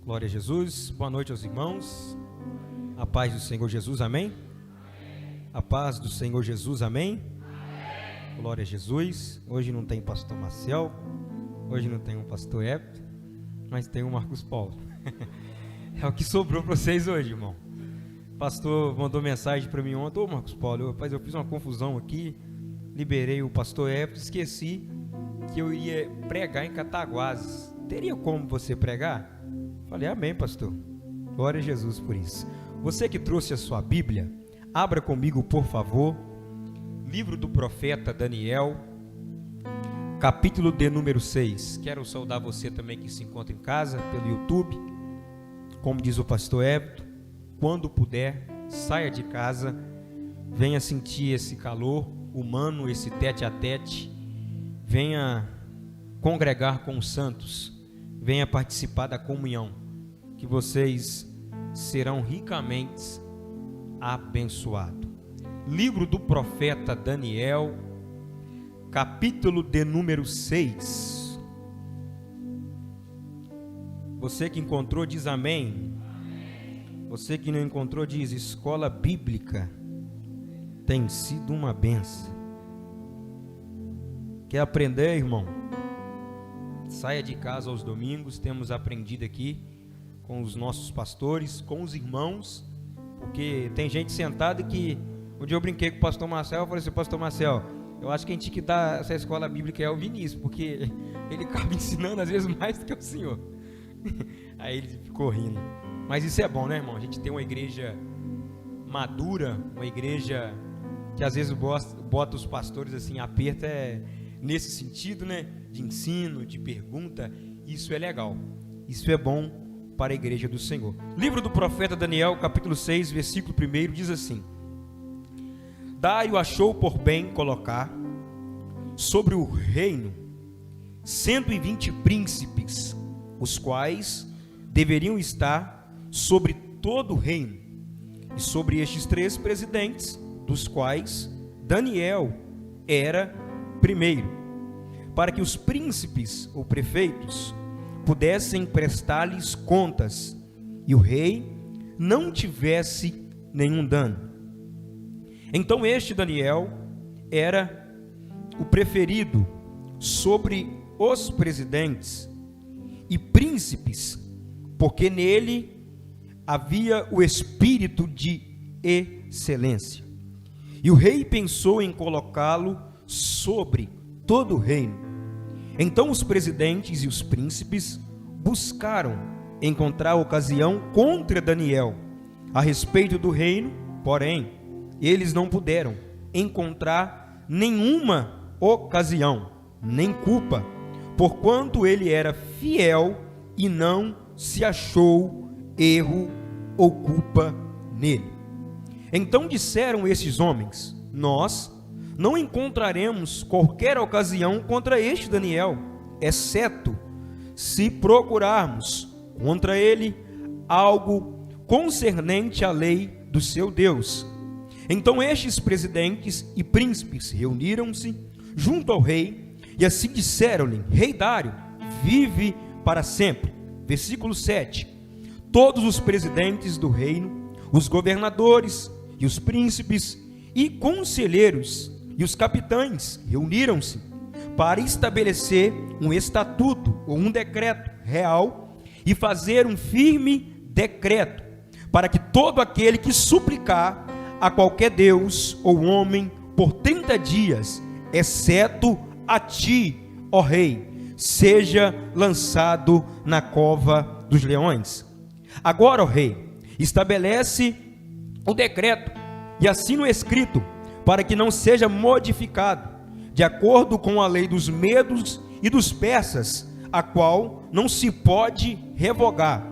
Glória a Jesus, boa noite aos irmãos, a paz do Senhor Jesus, amém? A paz do Senhor Jesus, amém? Glória a Jesus. Hoje não tem pastor Marcel, hoje não tem um pastor Hébito, mas tem o Marcos Paulo. É o que sobrou para vocês hoje, irmão. O pastor mandou mensagem para mim ontem: ô Marcos Paulo, rapaz, eu fiz uma confusão aqui, liberei o pastor Hébito, esqueci que eu ia pregar em Cataguases. Teria como você pregar? Falei, amém, pastor. Glória a Jesus por isso. Você que trouxe a sua Bíblia, abra comigo, por favor, livro do profeta Daniel, capítulo de número 6. Quero saudar você também que se encontra em casa, pelo YouTube. Como diz o pastor Hébito, quando puder, saia de casa, venha sentir esse calor humano, esse tete a tete, venha congregar com os santos, venha participar da comunhão, que vocês serão ricamente abençoados. Livro do profeta Daniel, capítulo de número 6. Você que encontrou diz amém. Você que não encontrou diz: escola bíblica tem sido uma benção. Quer aprender, irmão? Saia de casa aos domingos. Temos aprendido aqui com os nossos pastores, com os irmãos, porque tem gente sentada que... Um dia eu brinquei com o pastor Marcel, eu falei assim: pastor Marcel, eu acho que a gente que dá essa escola bíblica é o Vinícius, porque ele acaba ensinando às vezes mais do que o senhor. Aí ele ficou rindo. Mas isso é bom, né, irmão? A gente tem uma igreja madura, uma igreja que às vezes bota os pastores assim, aperta nesse sentido, né? De ensino, de pergunta. Isso é legal. Isso é bom para a igreja do Senhor. Livro do profeta Daniel, capítulo 6, versículo 1, diz assim: Dário achou por bem colocar sobre o reino 120 príncipes, os quais deveriam estar sobre todo o reino, e sobre estes 3 presidentes, dos quais Daniel era primeiro, para que os príncipes ou prefeitos pudessem prestar-lhes contas, e o rei não tivesse nenhum dano. Então este Daniel era o preferido sobre os presidentes e príncipes, porque nele havia o espírito de excelência. E o rei pensou em colocá-lo sobre todo o reino. Então os presidentes e os príncipes buscaram encontrar ocasião contra Daniel a respeito do reino, porém eles não puderam encontrar nenhuma ocasião, nem culpa, porquanto ele era fiel e não se achou erro ou culpa nele. Então disseram esses homens: nós não encontraremos qualquer ocasião contra este Daniel, exceto se procurarmos contra ele algo concernente à lei do seu Deus. Então estes presidentes e príncipes reuniram-se junto ao rei e assim disseram-lhe: Rei Dário, vive para sempre. Versículo 7. Todos os presidentes do reino, os governadores e os príncipes e conselheiros e os capitães reuniram-se para estabelecer um estatuto ou um decreto real e fazer um firme decreto para que todo aquele que suplicar a qualquer Deus ou homem por 30 dias, exceto a ti, ó rei, seja lançado na cova dos leões. Agora, ó rei, estabelece o decreto e assina o escrito, para que não seja modificado, de acordo com a lei dos medos e dos persas, a qual não se pode revogar.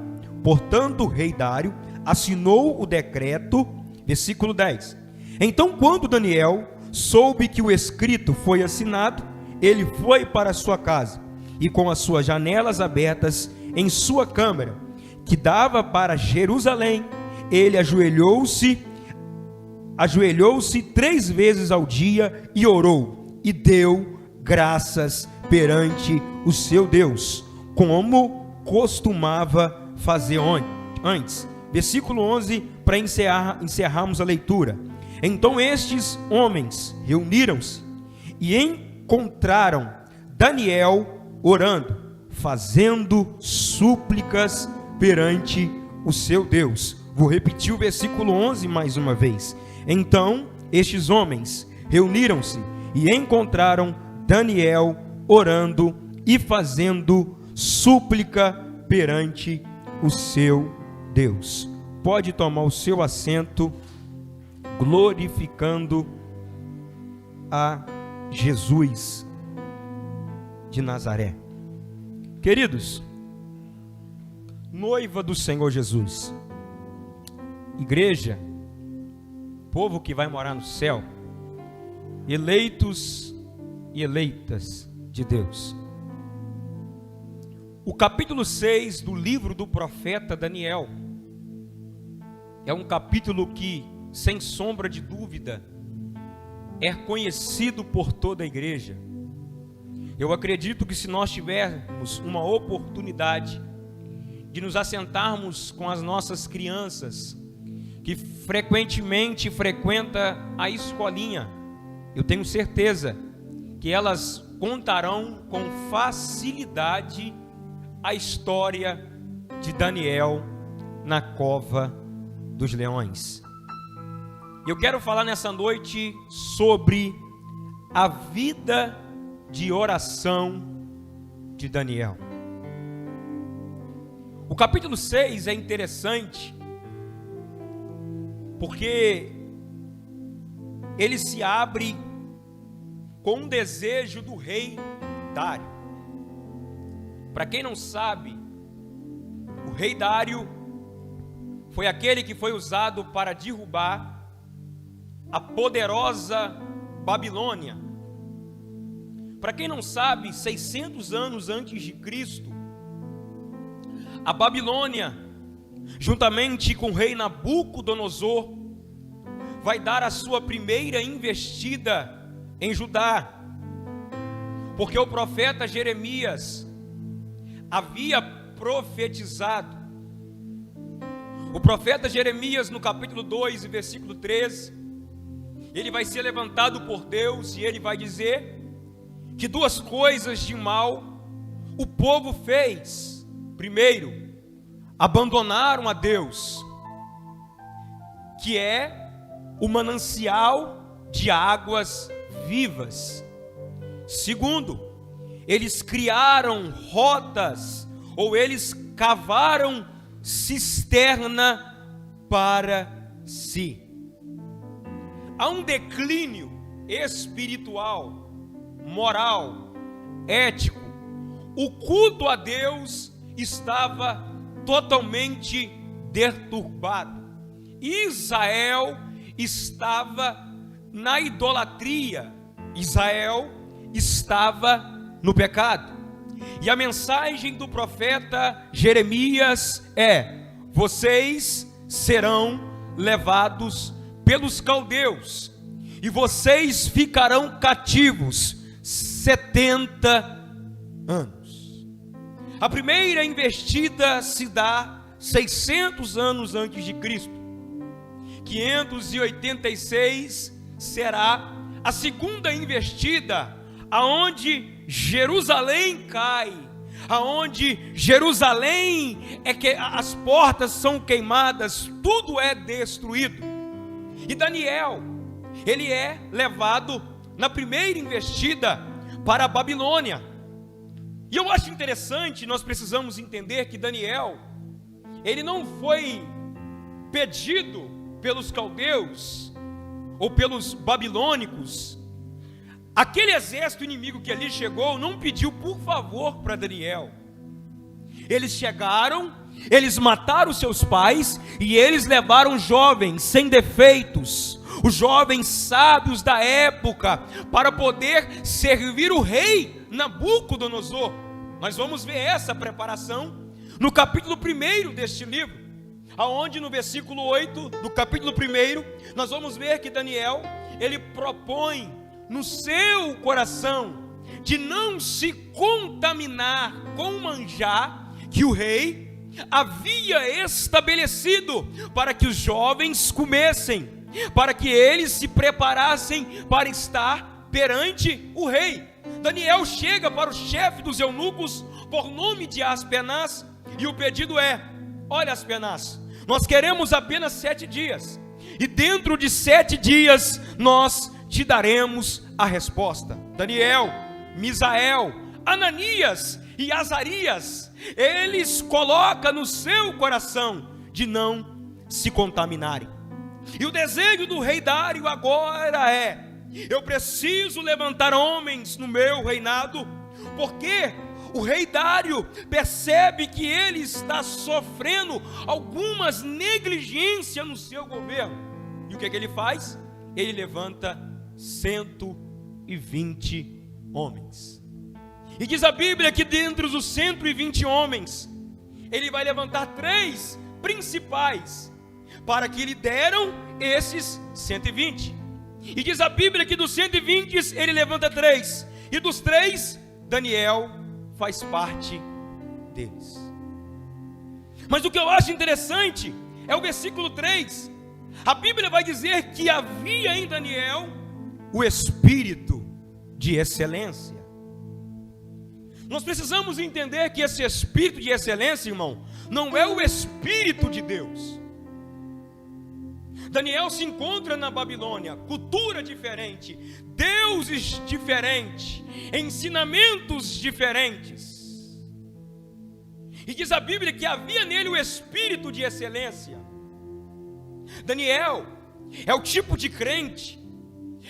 Portanto, o rei Dário assinou o decreto. Versículo 10. Então, quando Daniel soube que o escrito foi assinado, ele foi para a sua casa, e com as suas janelas abertas em sua câmara, que dava para Jerusalém, ele ajoelhou-se 3 vezes ao dia e orou, e deu graças perante o seu Deus, como costumava fazer antes. Versículo 11, para encerrarmos a leitura. Então estes homens reuniram-se e encontraram Daniel orando, fazendo súplicas perante o seu Deus. Vou repetir o versículo 11 mais uma vez. Então estes homens reuniram-se e encontraram Daniel orando e fazendo súplica perante o seu Deus. Pode tomar o seu assento, glorificando a Jesus de Nazaré. Queridos, noiva do Senhor Jesus, igreja, povo que vai morar no céu, eleitos e eleitas de Deus. O capítulo 6 do livro do profeta Daniel é um capítulo que, sem sombra de dúvida, é conhecido por toda a igreja. Eu acredito que se nós tivermos uma oportunidade de nos assentarmos com as nossas crianças, que frequentemente frequentam a escolinha, eu tenho certeza que elas contarão com facilidade a história de Daniel na cova dos leões. Eu quero falar nessa noite sobre a vida de oração de Daniel. O capítulo 6 é interessante porque ele se abre com um desejo do rei Dário. Para quem não sabe, o rei Dário foi aquele que foi usado para derrubar a poderosa Babilônia. Para quem não sabe, 600 anos antes de Cristo, a Babilônia, juntamente com o rei Nabucodonosor, vai dar a sua primeira investida em Judá, porque o profeta Jeremias havia profetizado. O profeta Jeremias, no capítulo 2, versículo 13, ele vai ser levantado por Deus e ele vai dizer que duas coisas de mal o povo fez. Primeiro, abandonaram a Deus, que é o manancial de águas vivas. Segundo, eles criaram rotas, ou eles cavaram cisterna para si. Há um declínio espiritual, moral, ético. O culto a Deus estava totalmente deturbado. Israel estava na idolatria. Israel estava no pecado. E a mensagem do profeta Jeremias é: vocês serão levados pelos caldeus e vocês ficarão cativos 70 anos. A primeira investida se dá 600 anos antes de Cristo. 586 será a segunda investida, aonde Jerusalém cai, aonde Jerusalém é que as portas são queimadas, tudo é destruído. E Daniel, ele é levado na primeira investida para a Babilônia. E eu acho interessante, nós precisamos entender que Daniel, ele não foi pedido pelos caldeus ou pelos babilônicos. Aquele exército inimigo que ali chegou não pediu por favor para Daniel. Eles chegaram, eles mataram seus pais e eles levaram jovens sem defeitos, os jovens sábios da época, para poder servir o rei Nabucodonosor. Nós vamos ver essa preparação no capítulo 1 deste livro, aonde no versículo 8 do capítulo 1, nós vamos ver que Daniel, ele propõe no seu coração de não se contaminar com o manjar que o rei havia estabelecido para que os jovens comessem, para que eles se preparassem para estar perante o rei. Daniel chega para o chefe dos eunucos, por nome de Aspenaz, e o pedido é: olha, Aspenaz, nós queremos apenas 7 dias, e dentro de 7 dias nós te daremos a resposta. Daniel, Misael, Ananias e Azarias, eles colocam no seu coração de não se contaminarem. E o desejo do rei Dário agora é: eu preciso levantar homens no meu reinado, porque o rei Dário percebe que ele está sofrendo algumas negligências no seu governo. E o que ele faz? Ele levanta 120 homens. E diz a Bíblia que dentre os 120 homens, ele vai levantar 3 principais, para que lideram esses 120. E diz a Bíblia que dos 120 ele levanta 3, e dos 3, Daniel faz parte deles. Mas o que eu acho interessante é o versículo 3. A Bíblia vai dizer que havia em Daniel o espírito de excelência. Nós precisamos entender que esse espírito de excelência, irmão, não é o espírito de Deus. Daniel se encontra na Babilônia, cultura diferente, deuses diferentes, ensinamentos diferentes. E diz a Bíblia que havia nele o espírito de excelência. Daniel é o tipo de crente,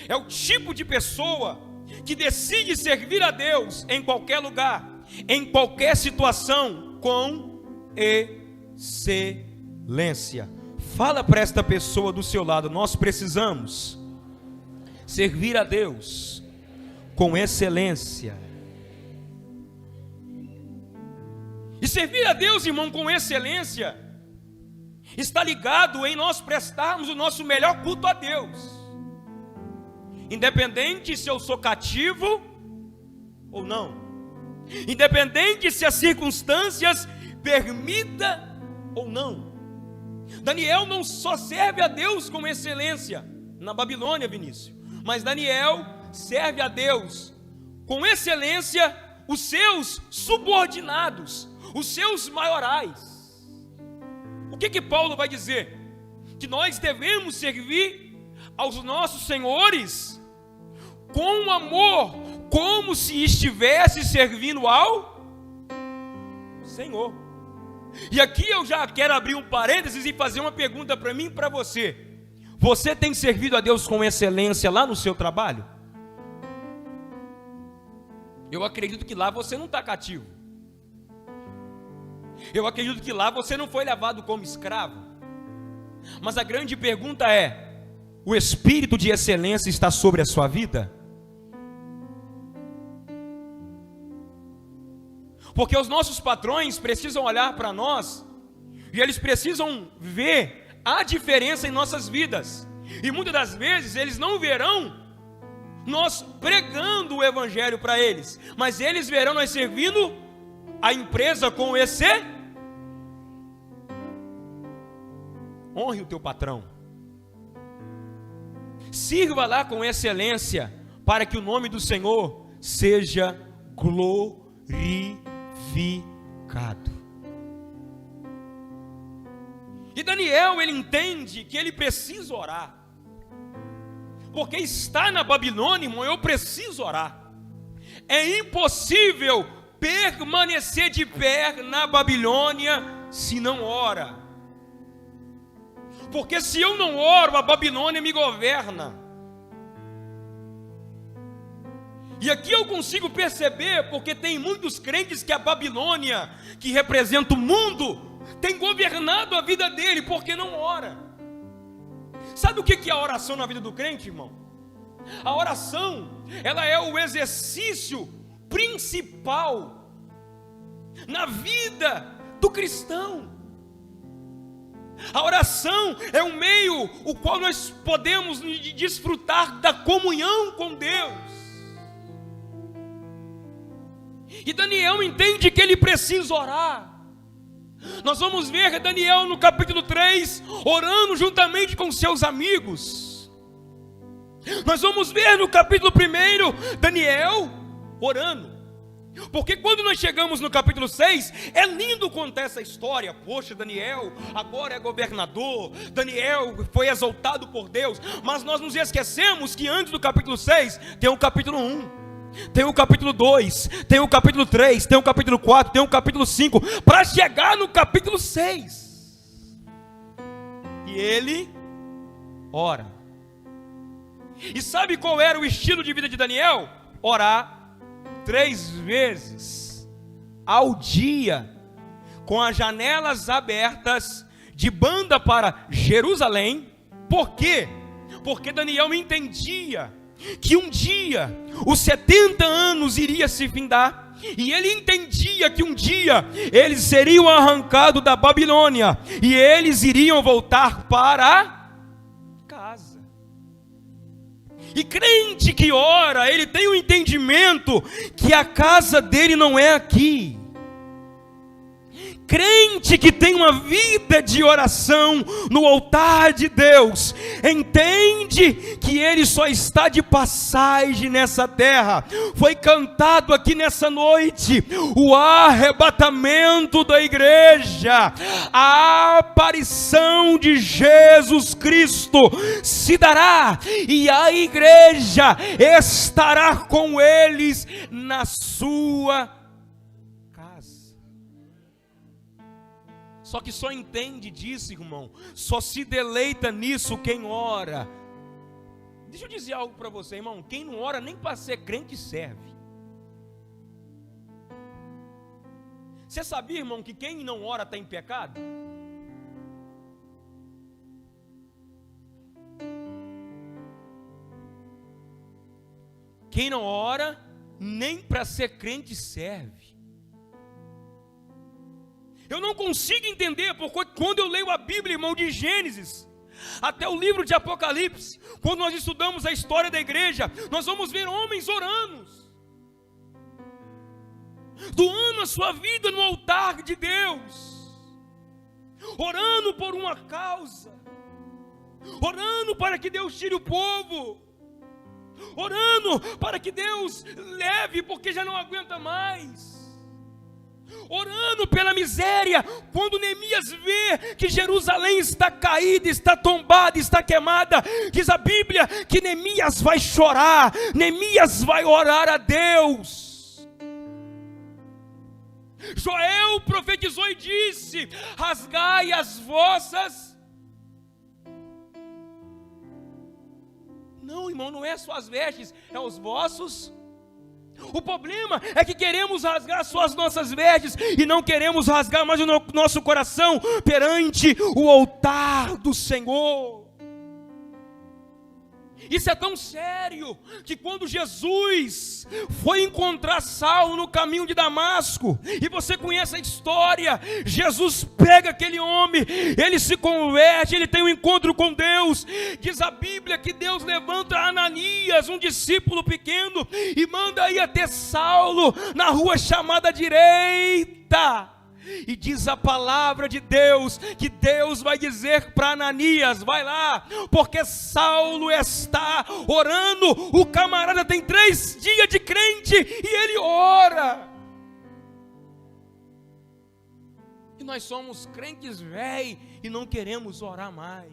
é o tipo de pessoa que decide servir a Deus em qualquer lugar, em qualquer situação, com excelência. Fala para esta pessoa do seu lado: nós precisamos servir a Deus com excelência. E servir a Deus, irmão, com excelência está ligado em nós prestarmos o nosso melhor culto a Deus, independente se eu sou cativo ou não, independente se as circunstâncias permitam ou não. Daniel não só serve a Deus com excelência na Babilônia, Vinícius, mas Daniel serve a Deus com excelência os seus subordinados, os seus maiorais. O que Paulo vai dizer? Que nós devemos servir aos nossos senhores com amor, como se estivesse servindo ao Senhor. E aqui eu já quero abrir um parênteses e fazer uma pergunta para mim e para você. Você tem servido a Deus com excelência lá no seu trabalho? Eu acredito que lá você não está cativo. Eu acredito que lá você não foi levado como escravo. Mas a grande pergunta é: o espírito de excelência está sobre a sua vida? Porque os nossos patrões precisam olhar para nós e eles precisam ver a diferença em nossas vidas. E muitas das vezes eles não verão nós pregando o evangelho para eles, mas eles verão nós servindo a empresa com esse. Honre o teu patrão. Sirva lá com excelência, para que o nome do Senhor seja glorificado. E Daniel, ele entende que ele precisa orar, porque está na Babilônia, irmão, eu preciso orar. É impossível permanecer de pé na Babilônia se não ora. Porque se eu não oro, a Babilônia me governa. E aqui eu consigo perceber, porque tem muitos crentes que a Babilônia, que representa o mundo, tem governado a vida dele, porque não ora. Sabe o que é a oração na vida do crente, irmão? A oração, ela é o exercício principal na vida do cristão. A oração é um meio o qual nós podemos desfrutar da comunhão com Deus. E Daniel entende que ele precisa orar. Nós vamos ver Daniel no capítulo 3, orando juntamente com seus amigos. Nós vamos ver no capítulo 1, Daniel orando. Porque quando nós chegamos no capítulo 6, é lindo contar essa história. Poxa, Daniel agora é governador, Daniel foi exaltado por Deus. Mas nós nos esquecemos que antes do capítulo 6, tem o capítulo 1, tem o capítulo 2, tem o capítulo 3, tem o capítulo 4, tem o capítulo 5, para chegar no capítulo 6. E ele ora. E sabe qual era o estilo de vida de Daniel? Orar 3 vezes ao dia, com as janelas abertas, de banda para Jerusalém. Por quê? Porque Daniel entendia que um dia os 70 anos iria se findar, e ele entendia que um dia eles seriam arrancados da Babilônia, e eles iriam voltar para casa. E crente que ora, ele tem o entendimento que a casa dele não é aqui. Crente que tem uma vida de oração no altar de Deus, entende que ele só está de passagem nessa terra. Foi cantado aqui nessa noite o arrebatamento da igreja, a aparição de Jesus Cristo se dará, e a igreja estará com eles na sua casa. Só que só entende disso, irmão, só se deleita nisso quem ora. Deixa eu dizer algo para você, irmão. Quem não ora nem para ser crente serve. Você sabia, irmão, que quem não ora está em pecado? Quem não ora nem para ser crente serve. Eu não consigo entender, porque quando eu leio a Bíblia, irmão, de Gênesis até o livro de Apocalipse, quando nós estudamos a história da igreja, nós vamos ver homens orando, doando a sua vida no altar de Deus, orando por uma causa, orando para que Deus tire o povo, orando para que Deus leve, porque já não aguenta mais, orando pela miséria. Quando Neemias vê que Jerusalém está caída, está tombada, está queimada, diz a Bíblia que Neemias vai chorar, Neemias vai orar a Deus. Joel profetizou e disse: rasgai as vossas. Não, irmão, não é só as vestes, é os vossos. O problema é que queremos rasgar só as nossas vestes e não queremos rasgar mais o nosso coração perante o altar do Senhor. Isso é tão sério que quando Jesus foi encontrar Saulo no caminho de Damasco, e você conhece a história, Jesus pega aquele homem, ele se converte, ele tem um encontro com Deus. Diz a Bíblia que Deus levanta Ananias, um discípulo pequeno, e manda ir até Saulo na rua chamada Direita. E diz a palavra de Deus que Deus vai dizer para Ananias: vai lá, porque Saulo está orando. O camarada tem 3 dias de crente e ele ora. E nós somos crentes velhos e não queremos orar mais.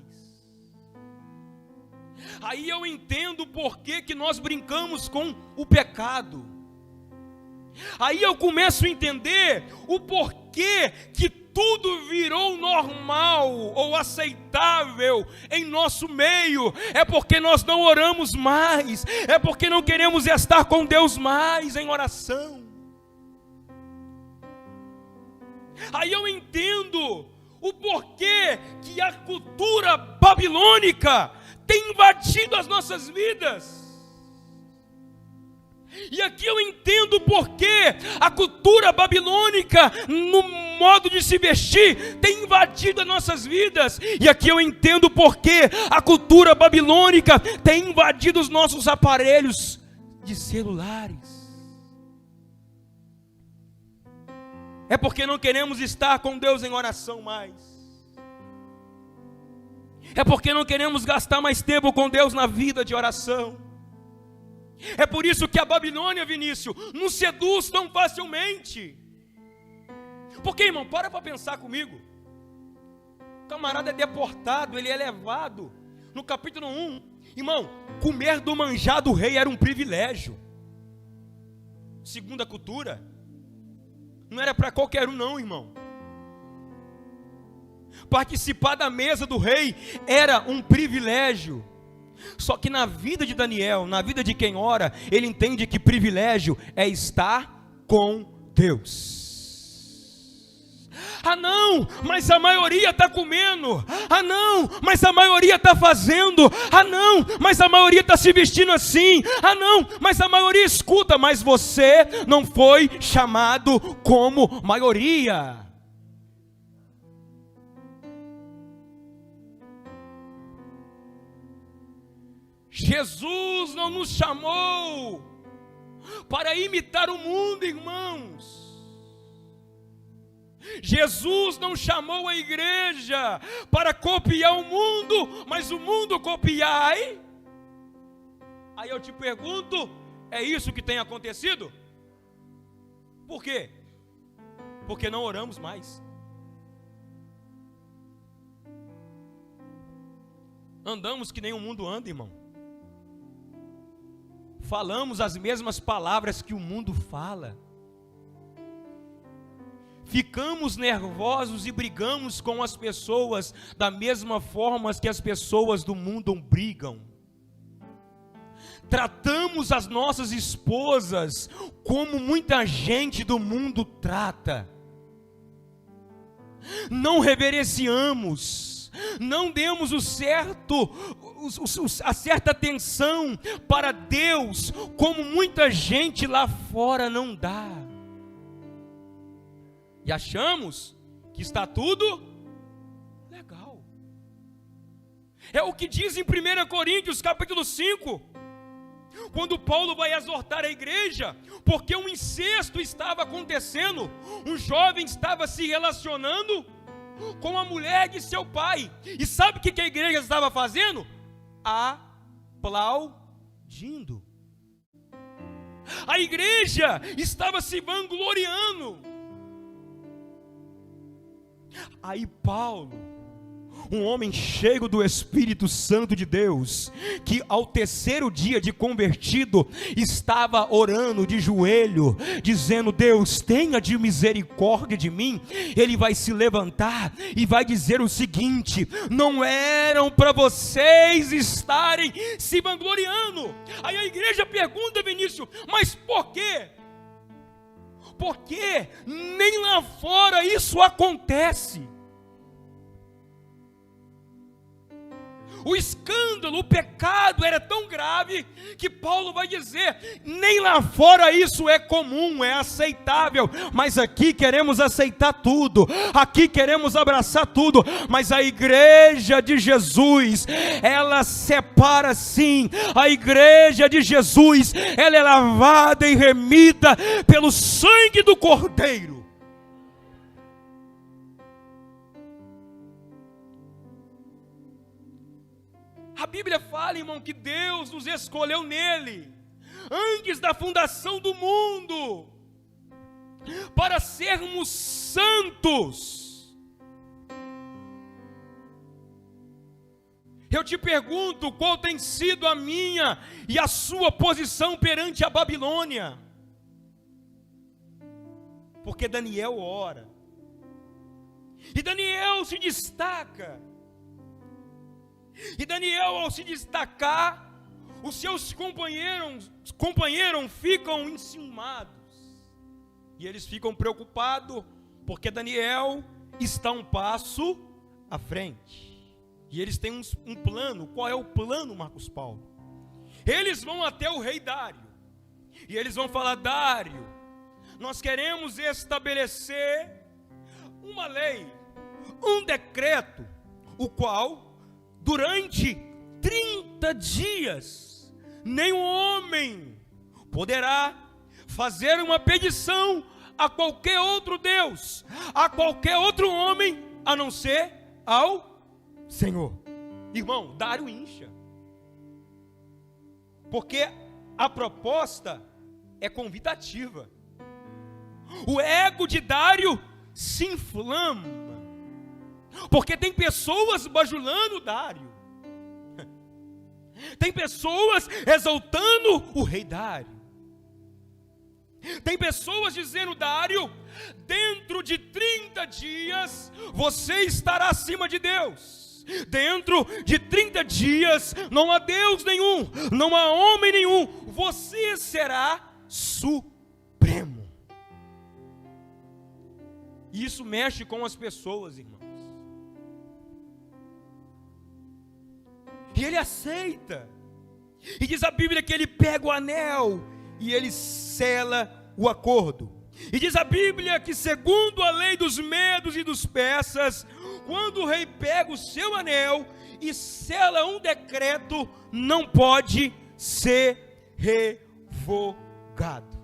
Aí eu entendo por que nós brincamos com o pecado. Aí eu começo a entender o porquê que tudo virou normal ou aceitável em nosso meio. É porque nós não oramos mais, é porque não queremos estar com Deus mais em oração. Aí eu entendo o porquê que a cultura babilônica tem invadido as nossas vidas. E aqui eu entendo porque a cultura babilônica, no modo de se vestir, tem invadido as nossas vidas. E aqui eu entendo porque a cultura babilônica tem invadido os nossos aparelhos de celulares. É porque não queremos estar com Deus em oração mais. É porque não queremos gastar mais tempo com Deus na vida de oração. É por isso que a Babilônia, Vinícius, nos seduz tão facilmente. Porque, irmão, para pensar comigo. O camarada é deportado, ele é levado. No capítulo 1, irmão, comer do manjar do rei era um privilégio. Segundo a cultura, não era para qualquer um não, irmão. Participar da mesa do rei era um privilégio. Só que na vida de Daniel, na vida de quem ora, ele entende que privilégio é estar com Deus. Ah não, mas a maioria está comendo. Ah não, mas a maioria está fazendo. Ah não, mas a maioria está se vestindo assim. Ah não, mas a maioria escuta. Mas você não foi chamado como maioria. Jesus não nos chamou para imitar o mundo, irmãos. Jesus não chamou a igreja para copiar o mundo, mas o mundo copiai. Aí eu te pergunto, é isso que tem acontecido? Por quê? Porque não oramos mais. Andamos que nem o mundo anda, irmão. Falamos as mesmas palavras que o mundo fala. Ficamos nervosos e brigamos com as pessoas da mesma forma que as pessoas do mundo brigam. Tratamos as nossas esposas como muita gente do mundo trata. Não reverenciamos, não demos a certa atenção para Deus, como muita gente lá fora não dá. E achamos que está tudo legal. É o que diz em 1 Coríntios capítulo 5, quando Paulo vai exortar a igreja, porque um incesto estava acontecendo. Um jovem estava se relacionando com a mulher de seu pai. E sabe o que a igreja estava fazendo? Aplaudindo. A igreja estava se vangloriando. Aí Paulo, um homem cheio do Espírito Santo de Deus, que ao terceiro dia de convertido, estava orando de joelho, dizendo: Deus, tenha de misericórdia de mim. Ele vai se levantar e vai dizer o seguinte: não eram para vocês estarem se vangloriando. Aí a igreja pergunta, Vinícius, mas por quê? Porque nem lá fora isso acontece. O escândalo, o pecado era tão grave que Paulo vai dizer: nem lá fora isso é comum, é aceitável, mas aqui queremos aceitar tudo, aqui queremos abraçar tudo. Mas a igreja de Jesus, ela separa sim. A igreja de Jesus, ela é lavada e remida pelo sangue do Cordeiro. A Bíblia fala, irmão, que Deus nos escolheu nele, antes da fundação do mundo, para sermos santos. Eu te pergunto, qual tem sido a minha e a sua posição perante a Babilônia? Porque Daniel ora, e Daniel se destaca. E Daniel, ao se destacar, os seus companheiros ficam enciumados. E eles ficam preocupados, porque Daniel está um passo à frente. E eles têm um plano. Qual é o plano, Marcos Paulo? Eles vão até o rei Dário. E eles vão falar: Dário, nós queremos estabelecer uma lei, um decreto, o qual durante 30 dias, nenhum homem poderá fazer uma petição a qualquer outro Deus, a qualquer outro homem, a não ser ao Senhor. Irmão, Dário incha, porque a proposta é convidativa. O ego de Dário se inflama, porque tem pessoas bajulando Dário, tem pessoas exaltando o rei Dário, tem pessoas dizendo: Dário, dentro de 30 dias você estará acima de Deus. Dentro de 30 dias não há Deus nenhum, não há homem nenhum, você será supremo. E isso mexe com as pessoas, irmãos. E ele aceita. E diz a Bíblia que ele pega o anel e ele sela o acordo. E diz a Bíblia que, segundo a lei dos medos e dos persas, quando o rei pega o seu anel e sela um decreto, não pode ser revogado.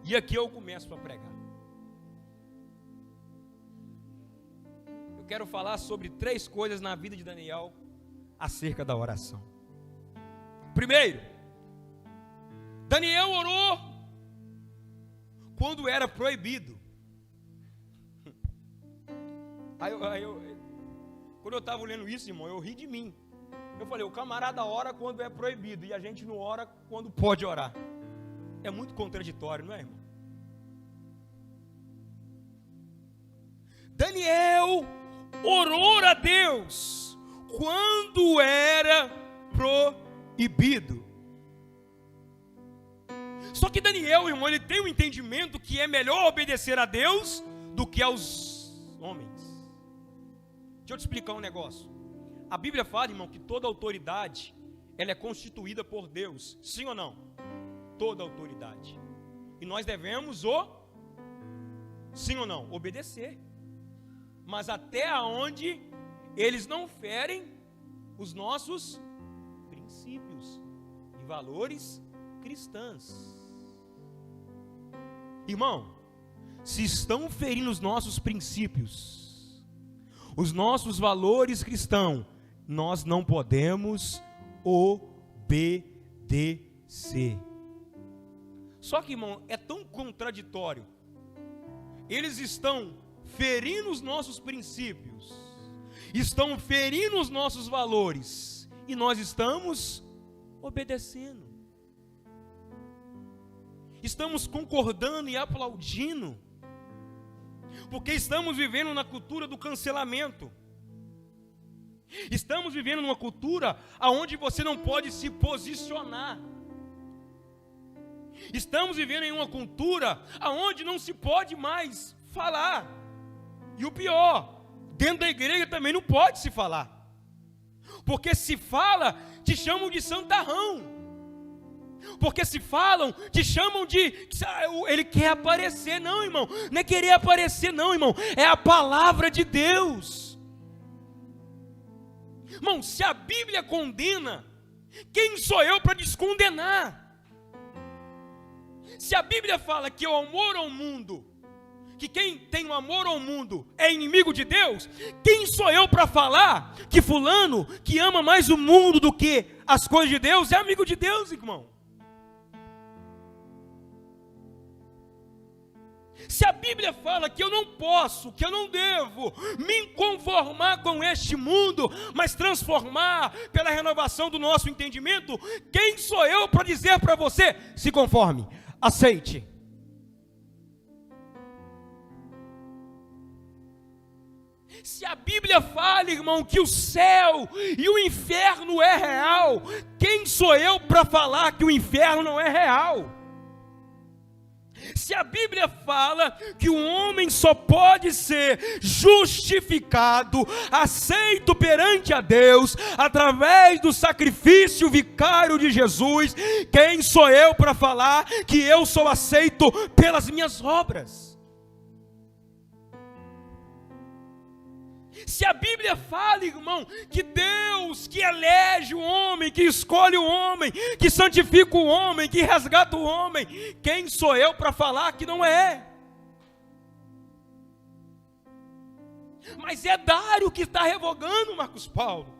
E aqui eu começo a pregar. Eu quero falar sobre 3 coisas na vida de Daniel acerca da oração. Primeiro, Daniel orou quando era proibido. Quando eu estava lendo isso, irmão, eu ri de mim. Eu falei: o camarada ora quando é proibido e a gente não ora quando pode orar. É muito contraditório, não é, irmão? Daniel orou a Deus quando era proibido. Só que Daniel, irmão, ele tem um entendimento que é melhor obedecer a Deus do que aos homens. Deixa eu te explicar um negócio. A Bíblia fala, irmão, que toda autoridade, ela é constituída por Deus. Sim ou não? Toda autoridade. E nós devemos sim ou não? Obedecer. Mas até onde eles não ferem os nossos princípios e valores cristãos. Irmão, se estão ferindo os nossos princípios, os nossos valores cristãos, nós não podemos obedecer. Só que, irmão, é tão contraditório. Eles estão ferindo os nossos princípios, estão ferindo os nossos valores, e nós estamos obedecendo. Estamos concordando e aplaudindo, porque estamos vivendo na cultura do cancelamento. Estamos vivendo numa cultura onde você não pode se posicionar. Estamos vivendo em uma cultura onde não se pode mais falar. E o pior, dentro da igreja também não pode se falar. Porque se fala, te chamam de santarrão. Porque se falam, te chamam de... ele quer aparecer. Não, irmão, não é querer aparecer não, irmão. É a palavra de Deus. Irmão, se a Bíblia condena, quem sou eu para descondenar? Se a Bíblia fala que o amor ao mundo, que quem tem o amor ao mundo é inimigo de Deus, quem sou eu para falar que fulano que ama mais o mundo do que as coisas de Deus é amigo de Deus, irmão? Se a Bíblia fala que eu não posso, que eu não devo me conformar com este mundo, mas transformar pela renovação do nosso entendimento, quem sou eu para dizer para você: se conforme, aceite? Se a Bíblia fala, irmão, que o céu e o inferno é real, quem sou eu para falar que o inferno não é real? Se a Bíblia fala que o homem só pode ser justificado, aceito perante a Deus, através do sacrifício vicário de Jesus, quem sou eu para falar que eu sou aceito pelas minhas obras? Se a Bíblia fala, irmão, que Deus que elege o homem, que escolhe o homem, que santifica o homem, que resgata o homem, quem sou eu para falar que não é? Mas é Dário que está revogando, Marcos Paulo.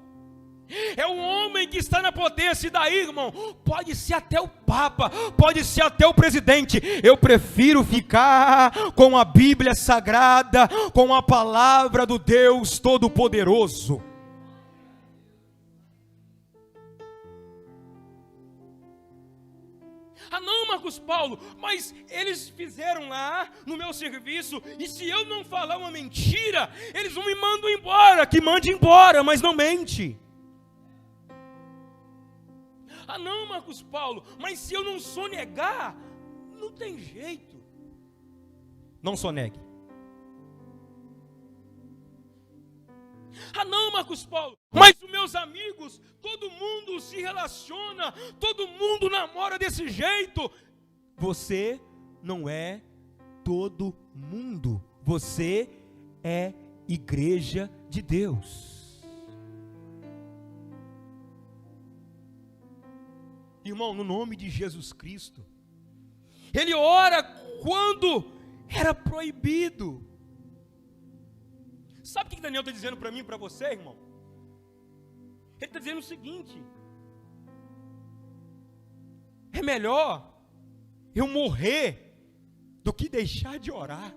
É o homem que está na potência. E daí, irmão, pode ser até o Papa, pode ser até o presidente. Eu prefiro ficar com a Bíblia Sagrada, com a palavra do Deus Todo-Poderoso. Ah não, Marcos Paulo, mas eles fizeram lá no meu serviço, e se eu não falar uma mentira, eles não me mandam embora. Que mande embora, mas não mente. Ah não, Marcos Paulo, mas se eu não sonegar, não tem jeito. Não sonegue. Ah não, Marcos Paulo, mas os meus amigos, todo mundo se relaciona, todo mundo namora desse jeito. Você não é todo mundo, você é igreja de Deus. Irmão, no nome de Jesus Cristo, ele ora quando era proibido. Sabe o que Daniel está dizendo para mim e para você, irmão? Ele está dizendo o seguinte: é melhor eu morrer do que deixar de orar.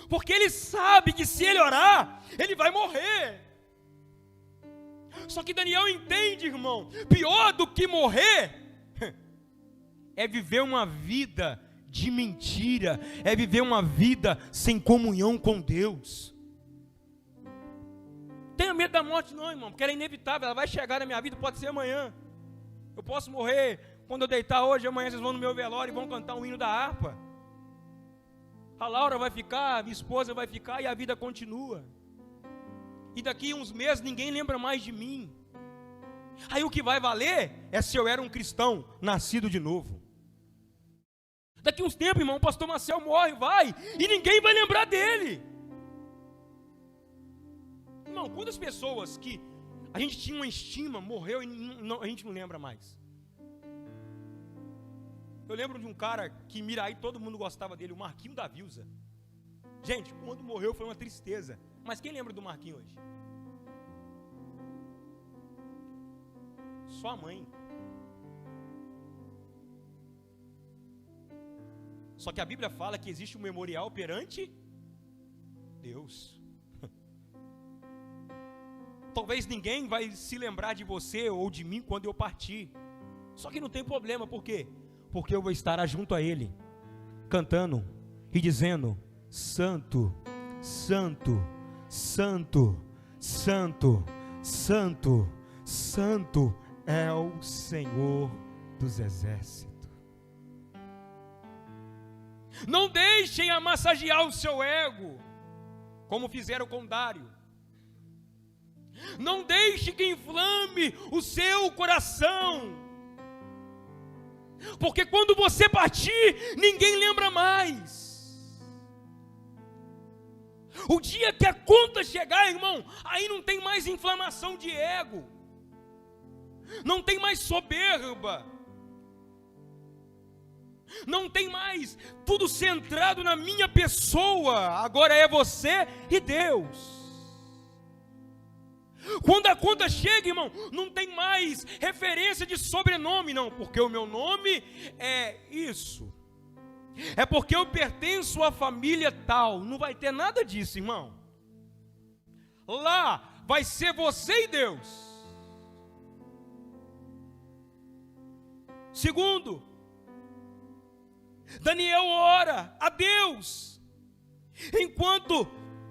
Porque ele sabe que se ele orar, ele vai morrer. Só que Daniel entende, irmão, pior do que morrer é viver uma vida de mentira, é viver uma vida sem comunhão com Deus. Tenha medo da morte não, irmão, porque ela é inevitável, ela vai chegar na minha vida, pode ser amanhã. Eu posso morrer quando eu deitar hoje, amanhã vocês vão no meu velório e vão cantar um hino da harpa. A Laura vai ficar, a minha esposa vai ficar e a vida continua. E daqui uns meses ninguém lembra mais de mim. Aí o que vai valer é se eu era um cristão nascido de novo. Daqui uns tempos, irmão, o pastor Marcel morre, vai, e ninguém vai lembrar dele. Irmão, quantas pessoas que a gente tinha uma estima, morreu e a gente não lembra mais. Eu lembro de um cara que em Miraí todo mundo gostava dele, o Marquinho da Vilsa. Gente, quando morreu foi uma tristeza. Mas quem lembra do Marquinho hoje? Só a mãe. Só que a Bíblia fala que existe um memorial perante Deus. Talvez ninguém vai se lembrar de você ou de mim quando eu partir. Só que não tem problema, por quê? Porque eu vou estar junto a Ele, cantando e dizendo: Santo, Santo, Santo, Santo, Santo, Santo é o Senhor dos exércitos. Não deixem amassagear o seu ego, como fizeram com Dário. Não deixe que inflame o seu coração, porque quando você partir, ninguém lembra mais. O dia que a conta chegar, irmão, aí não tem mais inflamação de ego, não tem mais soberba, não tem mais tudo centrado na minha pessoa, agora é você e Deus. Quando a conta chega, irmão, não tem mais referência de sobrenome, não, porque o meu nome é isso, é porque eu pertenço à família tal. Não vai ter nada disso, irmão. Lá vai ser você e Deus. Segundo, Daniel ora a Deus, enquanto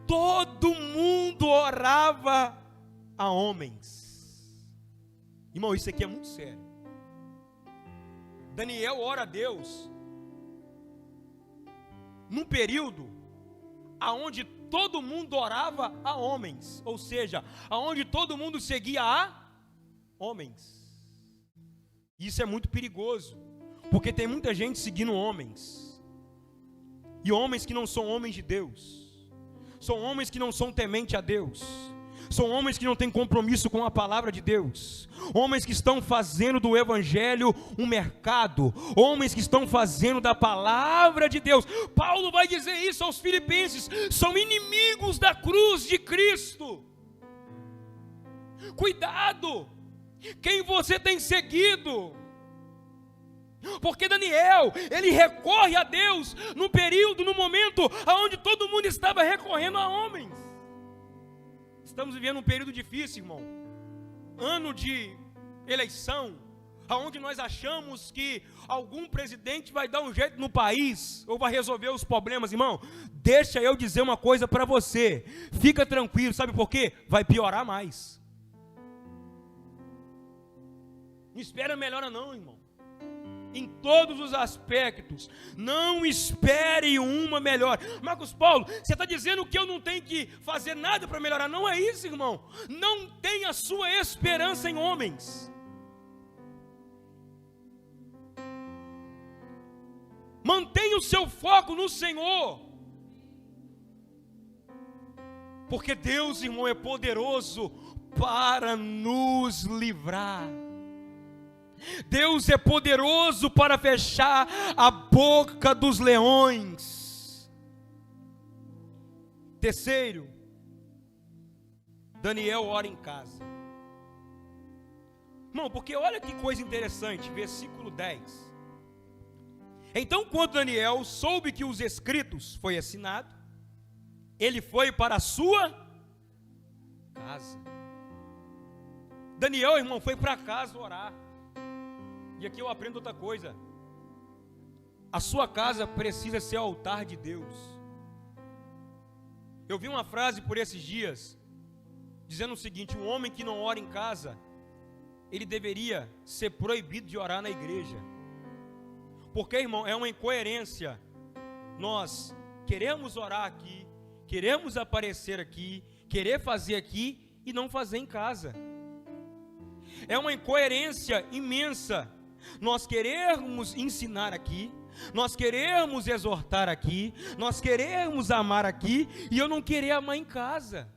todo mundo orava a homens. Irmão, isso aqui é muito sério. Daniel ora a Deus num período aonde todo mundo orava a homens, ou seja, aonde todo mundo seguia a homens. Isso é muito perigoso, porque tem muita gente seguindo homens, e homens que não são homens de Deus. são homens que não são tementes a Deus, são homens que não têm compromisso com a palavra de Deus, homens que estão fazendo do evangelho um mercado, homens que estão fazendo da palavra de Deus. Paulo vai dizer isso aos filipenses: são inimigos da cruz de Cristo. Cuidado, quem você tem seguido, porque Daniel, ele recorre a Deus no período, no momento onde todo mundo estava recorrendo a homens. Estamos vivendo um período difícil, irmão, ano de eleição, onde nós achamos que algum presidente vai dar um jeito no país, ou vai resolver os problemas. Irmão, deixa eu dizer uma coisa para você, fica tranquilo, sabe por quê? Vai piorar mais. Não espera melhora não, irmão, em todos os aspectos, não espere uma melhor. Marcos Paulo, você está dizendo que eu não tenho que fazer nada para melhorar? Não é isso, irmão. Não tenha sua esperança em homens. Mantenha o seu foco no Senhor, porque Deus, irmão, é poderoso para nos livrar. Deus é poderoso para fechar a boca dos leões. Terceiro, Daniel ora em casa. Irmão, porque olha que coisa interessante, versículo 10. Então, quando Daniel soube que os escritos foi assinado, ele foi para a sua casa. Daniel, irmão, foi para casa orar. E aqui eu aprendo outra coisa: a sua casa precisa ser altar de Deus. Eu vi uma frase por esses dias, dizendo o seguinte: um homem que não ora em casa, ele deveria ser proibido de orar na igreja. Porque, irmão, é uma incoerência nós queremos orar aqui, queremos aparecer aqui, querer fazer aqui e não fazer em casa. É uma incoerência imensa nós queremos ensinar aqui, nós queremos exortar aqui, nós queremos amar aqui, e eu não querer amar em casa.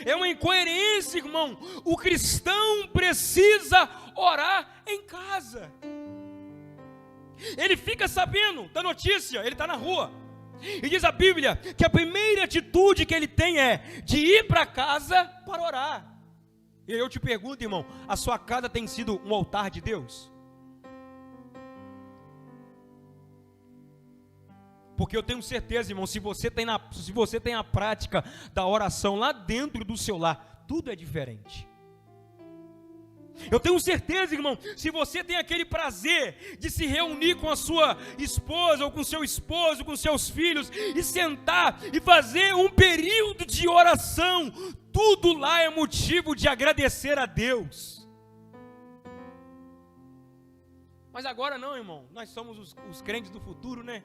É uma incoerência, irmão. O cristão precisa orar em casa. Ele fica sabendo da notícia, ele está na rua, e diz a Bíblia que a primeira atitude que ele tem é de ir para casa para orar. E eu te pergunto, irmão, a sua casa tem sido um altar de Deus? Porque eu tenho certeza, irmão, se você tem a prática da oração lá dentro do seu lar, tudo é diferente. Eu tenho certeza, irmão, se você tem aquele prazer de se reunir com a sua esposa, ou com seu esposo, com seus filhos, e sentar e fazer um período de oração, tudo lá é motivo de agradecer a Deus. Mas agora não, irmão, nós somos os crentes do futuro, né?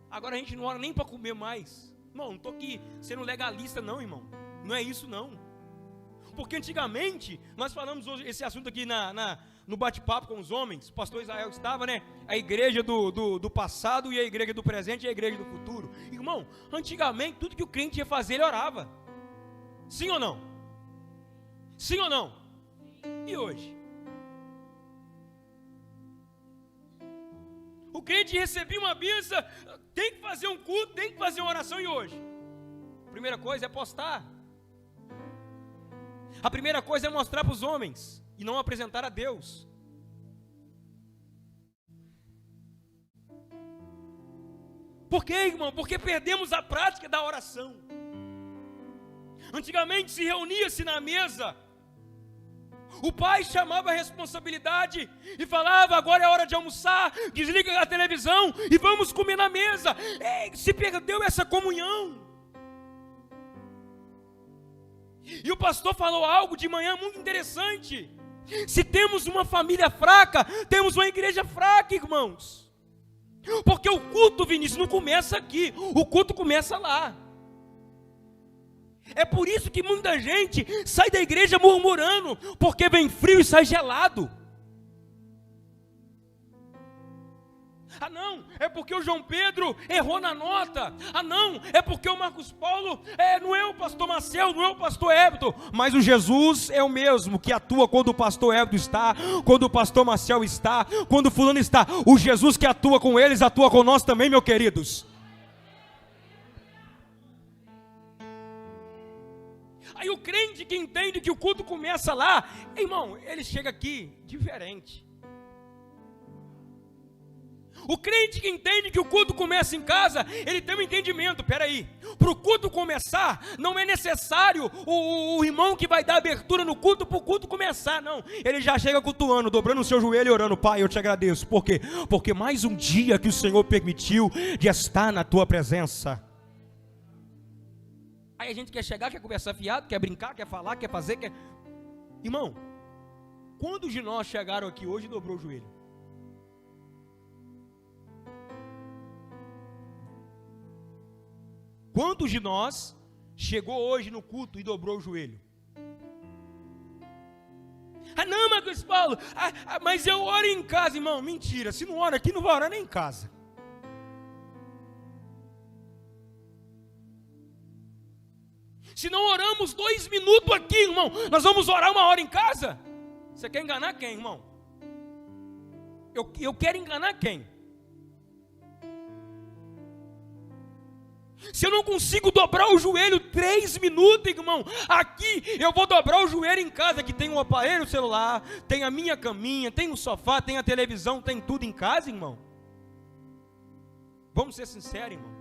Agora a gente não ora nem para comer mais. Irmão, não estou aqui sendo legalista não, irmão, não é isso não. Porque antigamente, nós falamos hoje esse assunto aqui no bate-papo com os homens, o pastor Israel estava, né? A igreja do passado e a igreja do presente e a igreja do futuro. Irmão, antigamente, tudo que o crente ia fazer, ele orava. Sim ou não? Sim ou não? E hoje? O crente recebia uma bênção, tem que fazer um culto, tem que fazer uma oração, e hoje? A primeira coisa é postar. A primeira coisa é mostrar para os homens e não apresentar a Deus. Por quê, irmão? Porque perdemos a prática da oração. Antigamente se reunia-se na mesa, o pai chamava a responsabilidade e falava: agora é hora de almoçar, desliga a televisão e vamos comer na mesa. Se perdeu essa comunhão. E o pastor falou algo de manhã muito interessante: se temos uma família fraca, temos uma igreja fraca, irmãos. Porque o culto, Vinícius, não começa aqui, o culto começa lá. É por isso que muita gente sai da igreja murmurando, porque vem frio e sai gelado. Ah não, é porque o João Pedro errou na nota. Ah não, é porque o Marcos Paulo não é o pastor Marcel, não é o pastor Everton. Mas o Jesus é o mesmo que atua quando o pastor Everton está, quando o pastor Marcel está, quando o fulano está. O Jesus que atua com eles, atua com nós também, meus queridos. Aí o crente que entende que o culto começa lá, irmão, ele chega aqui diferente. O crente que entende que o culto começa em casa, ele tem um entendimento. Peraí, para o culto começar, não é necessário o irmão que vai dar abertura no culto para o culto começar, não. Ele já chega cultuando, dobrando o seu joelho e orando: Pai, eu te agradeço. Por quê? Porque mais um dia que o Senhor permitiu de estar na tua presença. Aí a gente quer chegar, quer conversar fiado, quer brincar, quer falar, quer fazer, quer... Irmão, quantos de nós chegaram aqui hoje e dobrou o joelho? Quantos de nós chegou hoje no culto e dobrou o joelho? Ah não, Marcos Paulo, mas eu oro em casa, irmão. Mentira, se não ora aqui, não vai orar nem em casa. Se não oramos 2 minutos aqui, irmão, nós vamos orar 1 hora em casa? Você quer enganar quem, irmão? Eu quero enganar quem? Se eu não consigo dobrar o joelho 3 minutos, irmão, aqui eu vou dobrar o joelho em casa, que tem um aparelho celular, tem a minha caminha, tem o sofá, tem a televisão, tem tudo em casa, irmão. Vamos ser sinceros, irmão.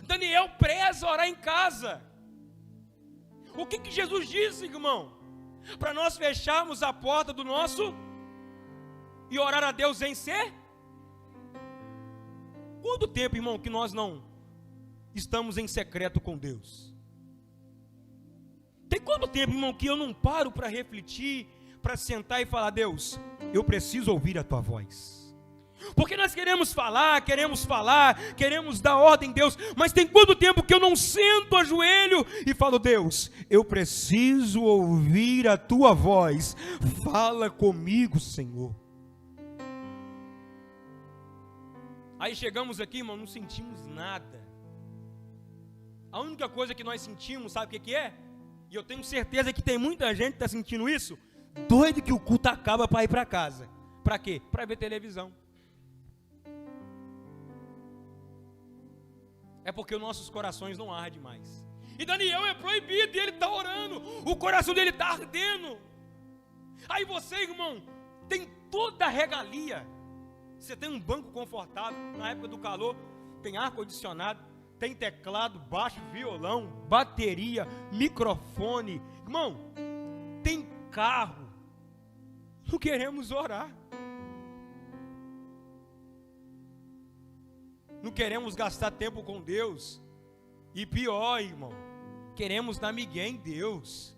Daniel preza orar em casa. O que Jesus disse, irmão? Para nós fecharmos a porta do nosso e orar a Deus em ser? Quanto tempo, irmão, que nós não estamos em secreto com Deus? Tem quanto tempo, irmão, que eu não paro para refletir, para sentar e falar: Deus, eu preciso ouvir a tua voz. Porque nós queremos falar, queremos dar ordem a Deus, mas tem quanto tempo que eu não sento a joelho e falo: Deus, eu preciso ouvir a tua voz, fala comigo, Senhor. Aí chegamos aqui, irmão, não sentimos nada. A única coisa que nós sentimos, sabe o que é? E eu tenho certeza que tem muita gente que está sentindo isso, doido que o culto acaba para ir para casa. Para quê? Para ver televisão. É porque os nossos corações não ardem mais. E Daniel é proibido, e ele está orando, o coração dele está ardendo. Aí você, irmão, tem toda a regalia. Você tem um banco confortável, na época do calor, tem ar-condicionado, tem teclado, baixo, violão, bateria, microfone. Irmão, tem carro. Não queremos orar. Não queremos gastar tempo com Deus. E pior, irmão, queremos dar migué em Deus.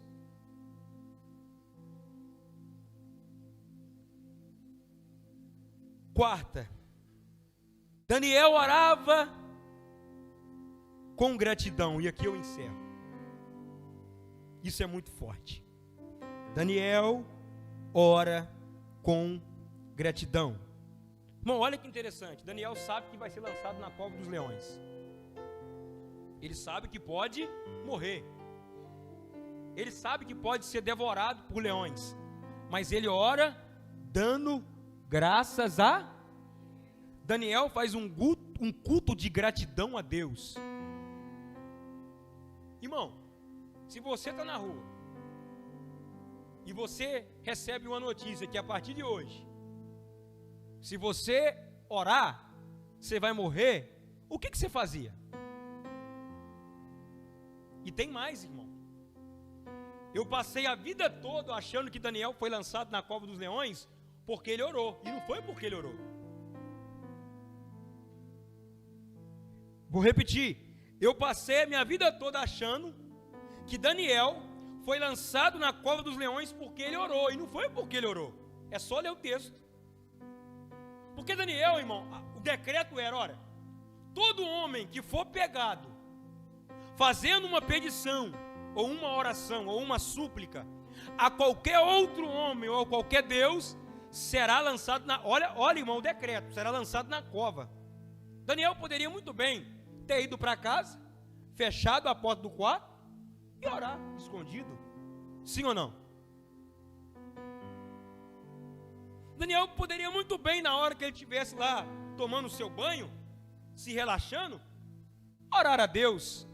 Quarta, Daniel orava com gratidão. E aqui eu encerro. Isso é muito forte. Daniel ora com gratidão. Irmão, olha que interessante. Daniel sabe que vai ser lançado na cova dos leões. Ele sabe que pode morrer. Ele sabe que pode ser devorado por leões. Mas ele ora dando graças a... Daniel faz um culto de gratidão a Deus. Irmão, se você está na rua e você recebe uma notícia que a partir de hoje, se você orar, você vai morrer, o que você fazia? E tem mais, irmão. Eu passei a vida toda achando que Daniel foi lançado na cova dos leões porque ele orou. E não foi porque ele orou. Vou repetir. Eu passei a minha vida toda achando que Daniel foi lançado na cova dos leões porque ele orou. E não foi porque ele orou. É só ler o texto. Porque Daniel, irmão, o decreto era: olha, todo homem que for pegado fazendo uma petição, ou uma oração, ou uma súplica a qualquer outro homem ou a qualquer Deus, será lançado na... Olha, irmão, o decreto, será lançado na cova. Daniel poderia muito bem ter ido para casa, fechado a porta do quarto e orar escondido. Sim ou não? Daniel poderia muito bem, na hora que ele estivesse lá tomando o seu banho, se relaxando, orar a Deus.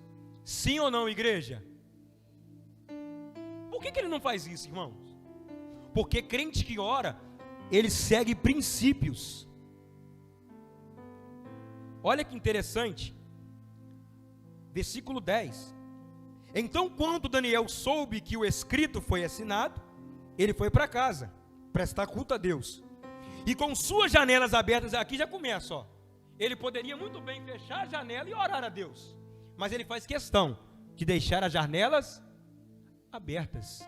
Sim ou não, igreja? Por que ele não faz isso, irmãos? Porque crente que ora, ele segue princípios. Olha que interessante. Versículo 10. Então, quando Daniel soube que o escrito foi assinado, ele foi para casa, prestar culto a Deus. E com suas janelas abertas, aqui já começa, ó. Ele poderia muito bem fechar a janela e orar a Deus, mas ele faz questão de deixar as janelas abertas.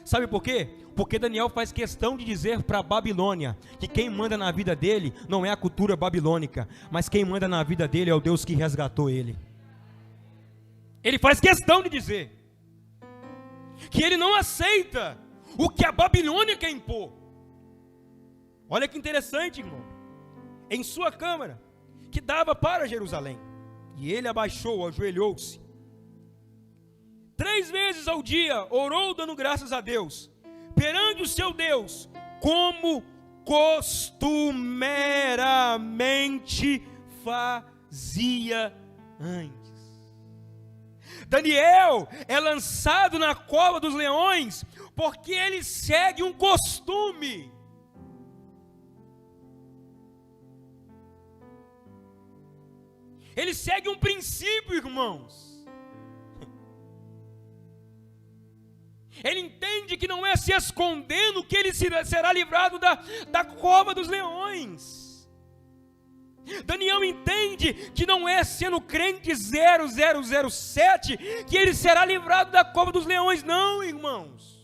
Sabe por quê? Porque Daniel faz questão de dizer para a Babilônia que quem manda na vida dele não é a cultura babilônica, mas quem manda na vida dele é o Deus que resgatou ele. Ele faz questão de dizer que ele não aceita o que a Babilônia quer impor. Olha que interessante, irmão. Em sua câmara, que dava para Jerusalém, e ele abaixou, ajoelhou-se. 3 vezes ao dia orou dando graças a Deus, perante o seu Deus, como costumeiramente fazia antes. Daniel é lançado na cova dos leões, porque ele segue um costume. Ele segue um princípio, irmãos. Ele entende que não é se escondendo que ele será livrado da cova dos leões. Daniel entende que não é sendo crente 0007 que ele será livrado da cova dos leões, não, irmãos.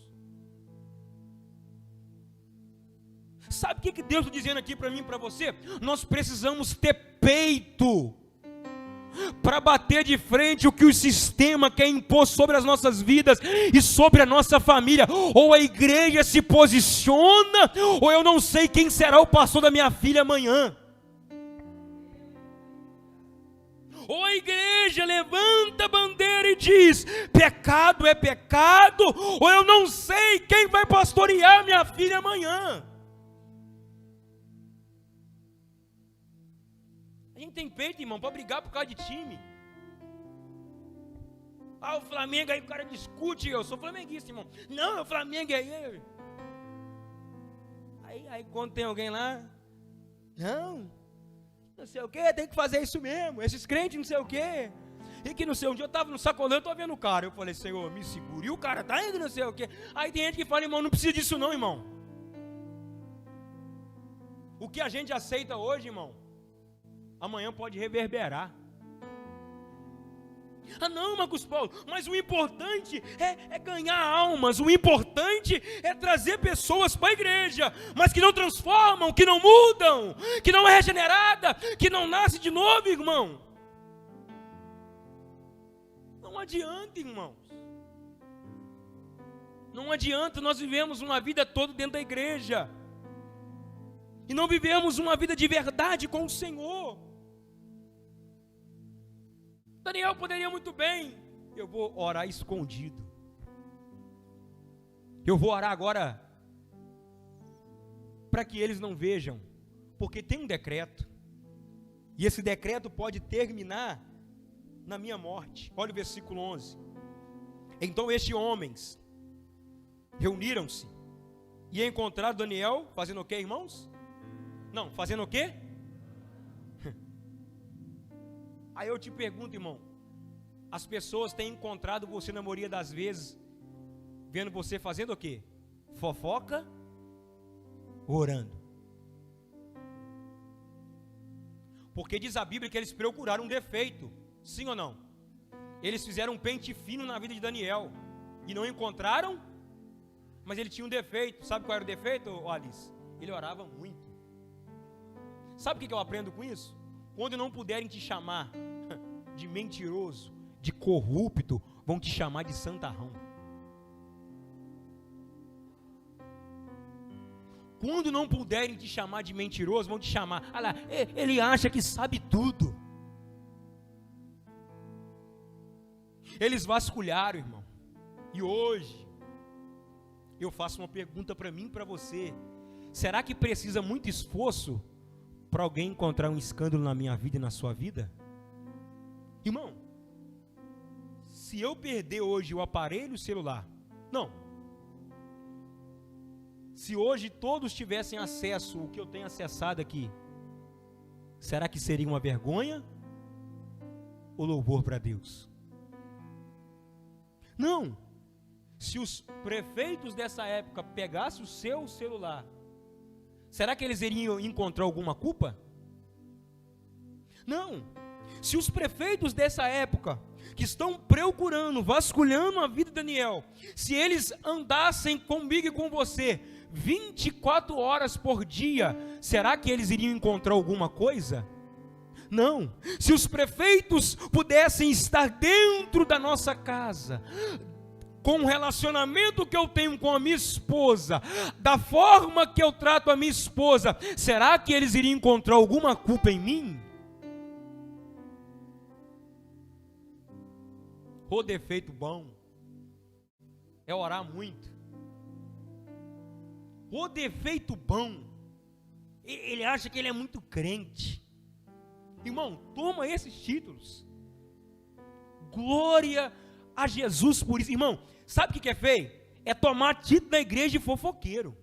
Sabe o que Deus está dizendo aqui para mim e para você? Nós precisamos ter peito para bater de frente o que o sistema quer impor sobre as nossas vidas e sobre a nossa família. Ou a igreja se posiciona, ou eu não sei quem será o pastor da minha filha amanhã. Ou a igreja levanta a bandeira e diz: pecado é pecado, ou eu não sei quem vai pastorear minha filha amanhã. A gente tem peito, irmão, para brigar por causa de time. O Flamengo, aí o cara discute, eu sou flamenguista, irmão. Não, o Flamengo aí. Aí quando tem alguém lá, não sei o que, tem que fazer isso mesmo, esses crentes não sei o que. E que não sei, um dia eu estava no sacolão, eu estou vendo o cara, eu falei: Senhor, me segura. E o cara tá indo não sei o que. Aí tem gente que fala: irmão, não precisa disso não, irmão. O que a gente aceita hoje, irmão, amanhã pode reverberar. Não, Marcos Paulo, mas o importante é ganhar almas, o importante é trazer pessoas para a igreja, mas que não transformam, que não mudam, que não é regenerada, que não nasce de novo, irmão. Não adianta, irmãos. Não adianta, nós vivemos uma vida toda dentro da igreja e não vivemos uma vida de verdade com o Senhor. Daniel poderia muito bem: eu vou orar escondido. Eu vou orar agora para que eles não vejam, porque tem um decreto, e esse decreto pode terminar na minha morte. Olha o versículo 11. Então estes homens reuniram-se e encontraram Daniel fazendo o quê, irmãos? Não, fazendo o quê? Aí eu te pergunto, irmão, as pessoas têm encontrado você na maioria das vezes vendo você fazendo o quê? Fofoca ou orando? Porque diz a Bíblia que eles procuraram um defeito, sim ou não? Eles fizeram um pente fino na vida de Daniel e não encontraram, mas ele tinha um defeito. Sabe qual era o defeito, Alice? Ele orava muito. Sabe o que eu aprendo com isso? Quando não puderem te chamar de mentiroso, de corrupto, vão te chamar de santarrão. quando não puderem te chamar de mentiroso, vão te chamar, olha lá, ele acha que sabe tudo. Eles vasculharam, irmão. E hoje, eu faço uma pergunta para mim e para você. Será que precisa muito esforço para alguém encontrar um escândalo na minha vida e na sua vida? Irmão, se eu perder hoje o aparelho celular, não. Se hoje todos tivessem acesso ao que eu tenho acessado aqui, será que seria uma vergonha ou louvor para Deus? Não. Se os prefeitos dessa época pegassem o seu celular, será que eles iriam encontrar alguma culpa? Não. Se os prefeitos dessa época, que estão procurando, vasculhando a vida de Daniel, se eles andassem comigo e com você 24 horas por dia, será que eles iriam encontrar alguma coisa? Não. Se os prefeitos pudessem estar dentro da nossa casa, com o relacionamento que eu tenho com a minha esposa, da forma que eu trato a minha esposa, será que eles iriam encontrar alguma culpa em mim? O defeito bom é orar muito. O defeito bom, ele acha que ele é muito crente. Irmão, toma esses títulos. Glória a Jesus por isso. Irmão, sabe o que é feio? É tomar título da igreja de fofoqueiro,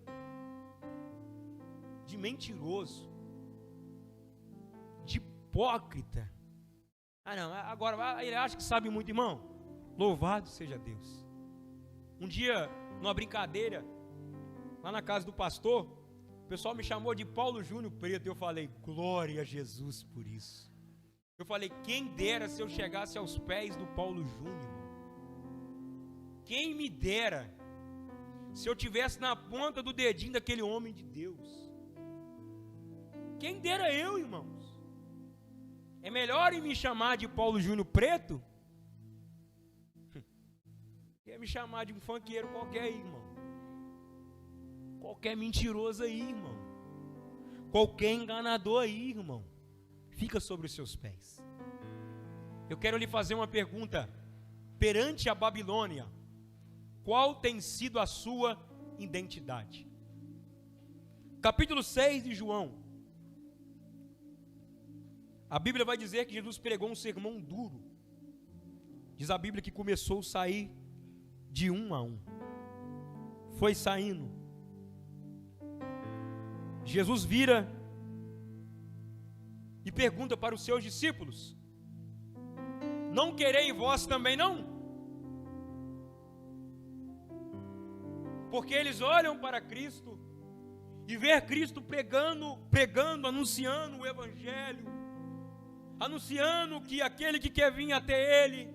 de mentiroso, de hipócrita. Ah não, agora ele acha que sabe muito, irmão. Louvado seja Deus. Um dia, numa brincadeira, lá na casa do pastor, o pessoal me chamou de Paulo Júnior Preto, e eu falei, glória a Jesus por isso. Eu falei, quem dera se eu chegasse aos pés do Paulo Júnior. Quem me dera se eu tivesse na ponta do dedinho daquele homem de Deus. Quem dera eu, irmãos. É melhor me chamar de Paulo Júnior Preto que me chamar de um funkeiro qualquer aí, irmão. Qualquer mentiroso aí, irmão. Qualquer enganador aí, irmão. Fica sobre os seus pés. Eu quero lhe fazer uma pergunta. Perante a Babilônia, qual tem sido a sua identidade? Capítulo 6 de João. A Bíblia vai dizer que Jesus pregou um sermão duro. Diz a Bíblia que começou a sair de um a um. Foi saindo. Jesus vira e pergunta para os seus discípulos: não quereis vós também não? Porque eles olham para Cristo e vê Cristo pregando, anunciando o Evangelho, anunciando que aquele que quer vir até Ele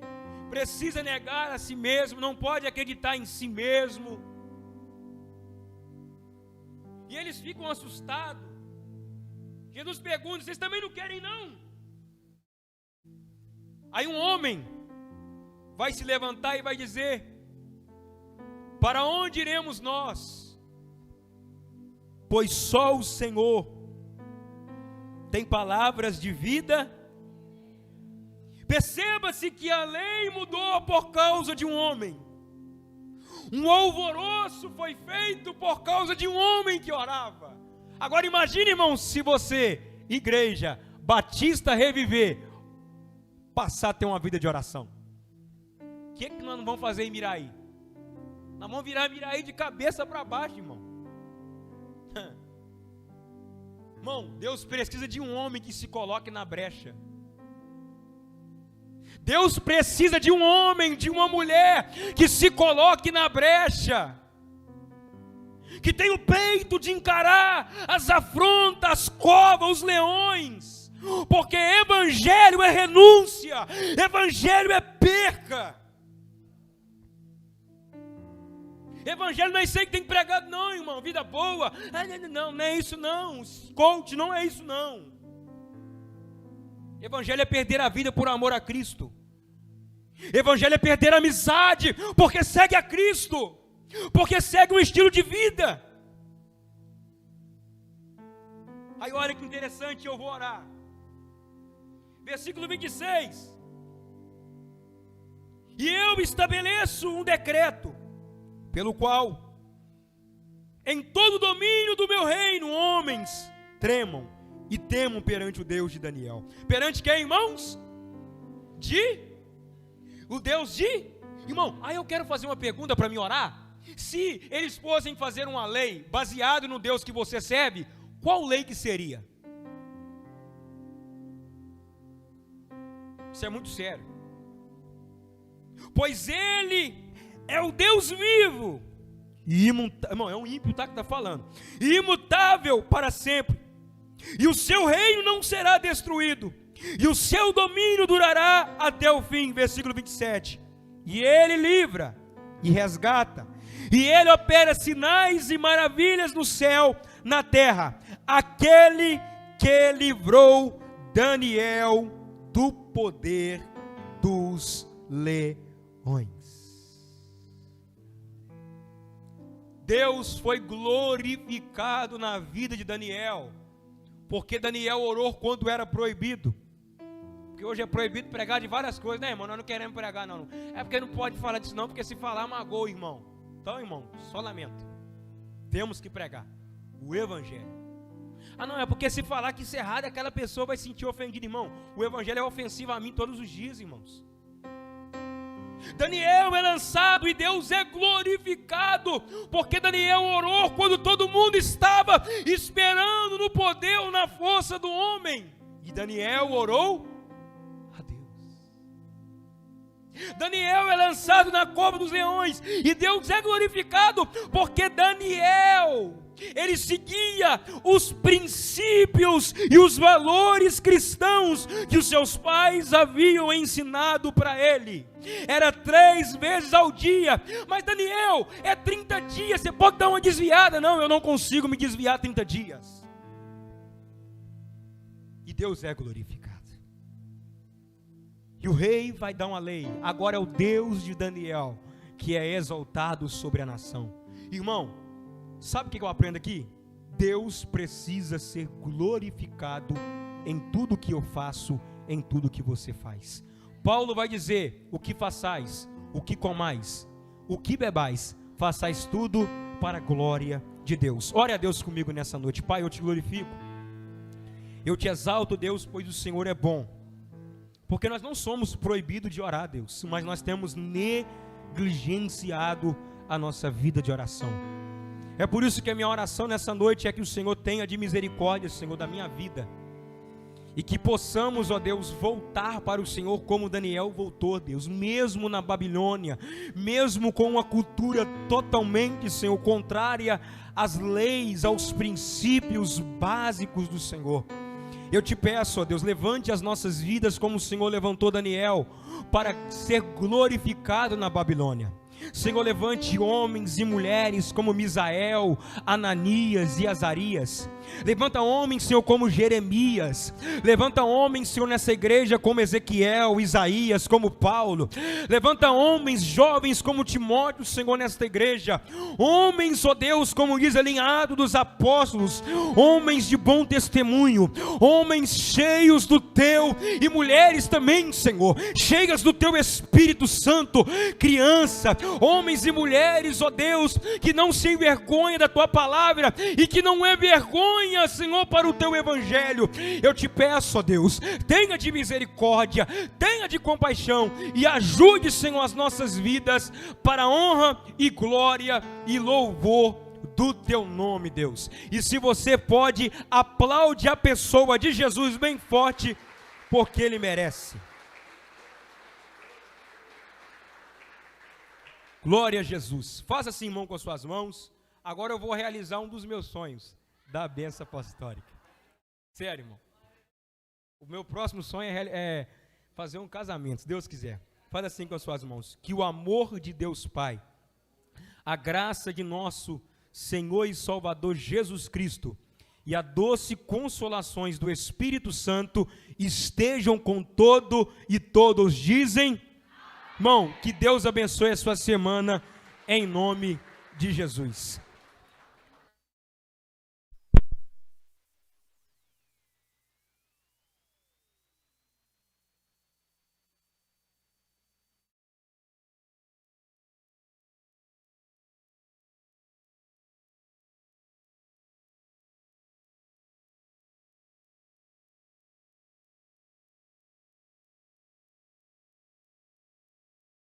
precisa negar a si mesmo, não pode acreditar em si mesmo. E eles ficam assustados. Jesus pergunta: vocês também não querem não? Aí um homem vai se levantar e vai dizer: para onde iremos nós? Pois só o Senhor tem palavras de vida. Perceba-se que a lei mudou por causa de um homem. Um alvoroço foi feito por causa de um homem que orava. Agora imagine, irmão, se você, igreja Batista Reviver, passar a ter uma vida de oração. O que nós não vamos fazer em Miraí? Nós vamos virar Miraí de cabeça para baixo, irmão. Irmão, Deus precisa de um homem que se coloque na brecha. Deus precisa de um homem, de uma mulher que se coloque na brecha, que tem o peito de encarar as afrontas, as covas, os leões, porque evangelho é renúncia, evangelho é perca. Evangelho não é isso aí que tem pregado não, irmão, vida boa, não é isso não, coach, não é isso não. Evangelho é perder a vida por amor a Cristo. Evangelho é perder a amizade porque segue a Cristo, porque segue um estilo de vida. Aí olha que interessante, eu vou orar. Versículo 26. E eu estabeleço um decreto, pelo qual, em todo o domínio do meu reino, homens tremam e temam perante o Deus de Daniel. Perante quem, irmãos? O Deus de... Irmão, aí eu quero fazer uma pergunta para me orar. Se eles fossem fazer uma lei baseada no Deus que você serve, qual lei que seria? Isso é muito sério. Pois Ele é o Deus vivo e imutável. Irmão, é um ímpio que está falando. Imutável para sempre. E o seu reino não será destruído. E o seu domínio durará até o fim. Versículo 27. E Ele livra e resgata. E Ele opera sinais e maravilhas no céu, na terra. Aquele que livrou Daniel do poder dos leões. Deus foi glorificado na vida de Daniel, porque Daniel orou quando era proibido. Porque hoje é proibido pregar de várias coisas, né, irmão? Nós não queremos pregar, não. É porque não pode falar disso, não, porque se falar, magoa o irmão. Então, irmão, só lamento. Temos que pregar o Evangelho. Ah, não, é porque se falar que isso é errado, aquela pessoa vai se sentir ofendida, irmão. O Evangelho é ofensivo a mim todos os dias, irmãos. Daniel é lançado e Deus é glorificado, porque Daniel orou quando todo mundo estava esperando no poder ou na força do homem. E Daniel orou a Deus. Daniel é lançado na cova dos leões e Deus é glorificado, porque Daniel, ele seguia os princípios e os valores cristãos que os seus pais haviam ensinado para ele. Era 3 vezes ao dia. Mas Daniel, é 30 dias, você pode dar uma desviada. Não, eu não consigo me desviar 30 dias. E Deus é glorificado. E o rei vai dar uma lei. Agora é o Deus de Daniel que é exaltado sobre a nação. Irmão, sabe o que eu aprendo aqui? Deus precisa ser glorificado em tudo que eu faço, em tudo que você faz. Paulo vai dizer: o que façais, o que comais, o que bebais, façais tudo para a glória de Deus. Ore a Deus comigo nessa noite. Pai, eu te glorifico, eu te exalto, Deus, pois o Senhor é bom. Porque nós não somos proibidos de orar, Deus, mas nós temos negligenciado a nossa vida de oração. É por isso que a minha oração nessa noite é que o Senhor tenha de misericórdia, Senhor, da minha vida. E que possamos, ó Deus, voltar para o Senhor como Daniel voltou, Deus. Mesmo na Babilônia, mesmo com uma cultura totalmente, Senhor, contrária às leis, aos princípios básicos do Senhor. Eu te peço, ó Deus, levante as nossas vidas como o Senhor levantou Daniel, para ser glorificado na Babilônia. Senhor, levante homens e mulheres como Misael, Ananias e Azarias. Levanta homens, Senhor, como Jeremias. Levanta homens, Senhor, nessa igreja como Ezequiel, Isaías, como Paulo. Levanta homens jovens como Timóteo, Senhor, nesta igreja. Homens, ó Deus, como diz alinhado dos apóstolos. Homens de bom testemunho. Homens cheios do teu, e mulheres também, Senhor, cheias do teu Espírito Santo. Criança, homens e mulheres, ó Deus, que não se envergonham da tua palavra e que não é vergonha, Senhor, para o teu evangelho. Eu te peço, ó Deus, tenha de misericórdia, tenha de compaixão e ajude, Senhor, as nossas vidas para a honra e glória e louvor do teu nome, Deus. E se você pode, aplaude a pessoa de Jesus bem forte, porque ele merece. Glória a Jesus. Faça assim, irmão, com as suas mãos. Agora eu vou realizar um dos meus sonhos da bênção apostólica. Sério, irmão. O meu próximo sonho é fazer um casamento, se Deus quiser. Faz assim com as suas mãos. Que o amor de Deus Pai, a graça de nosso Senhor e Salvador Jesus Cristo e a doce consolações do Espírito Santo estejam com todo e todos dizem... Irmão, que Deus abençoe a sua semana, em nome de Jesus.